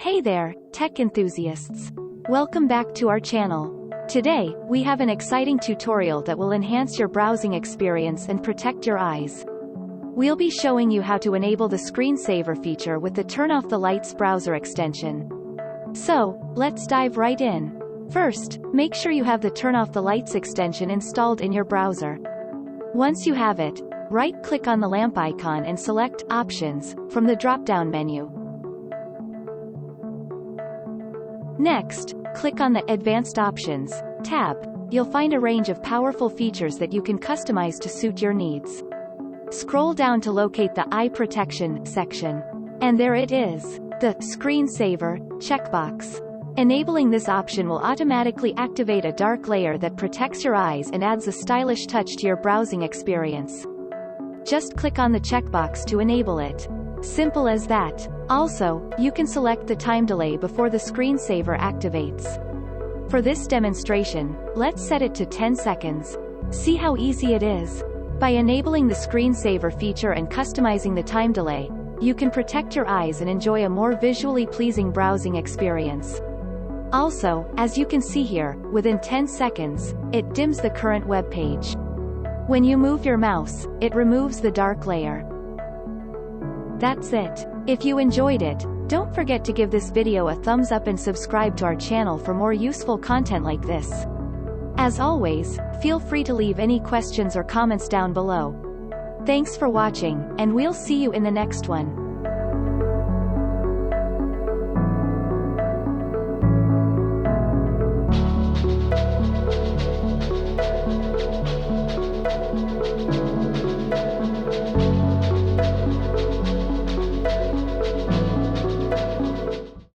Hey there, tech enthusiasts. Welcome back to our channel. Today, we have an exciting tutorial that will enhance your browsing experience and protect your eyes. We'll be showing you how to enable the screensaver feature with the Turn Off the Lights browser extension. So, let's dive right in. First, make sure you have the Turn Off the Lights extension installed in your browser. Once you have it, right-click on the lamp icon and select Options from the drop-down menu. Next, click on the Advanced Options tab. You'll find a range of powerful features that you can customize to suit your needs. Scroll down to locate the Eye Protection section. And there it is, the Screensaver checkbox. Enabling this option will automatically activate a dark layer that protects your eyes and adds a stylish touch to your browsing experience. Just click on the checkbox to enable it. Simple as that. Also, you can select the time delay before the screensaver activates. For this demonstration, let's set it to 10 seconds. See how easy it is? By enabling the screensaver feature and customizing the time delay, you can protect your eyes and enjoy a more visually pleasing browsing experience. Also, as you can see here, within 10 seconds, it dims the current web page. When you move your mouse, it removes the dark layer. That's it. If you enjoyed it, don't forget to give this video a thumbs up and subscribe to our channel for more useful content like this. As always, feel free to leave any questions or comments down below. Thanks for watching, and we'll see you in the next one.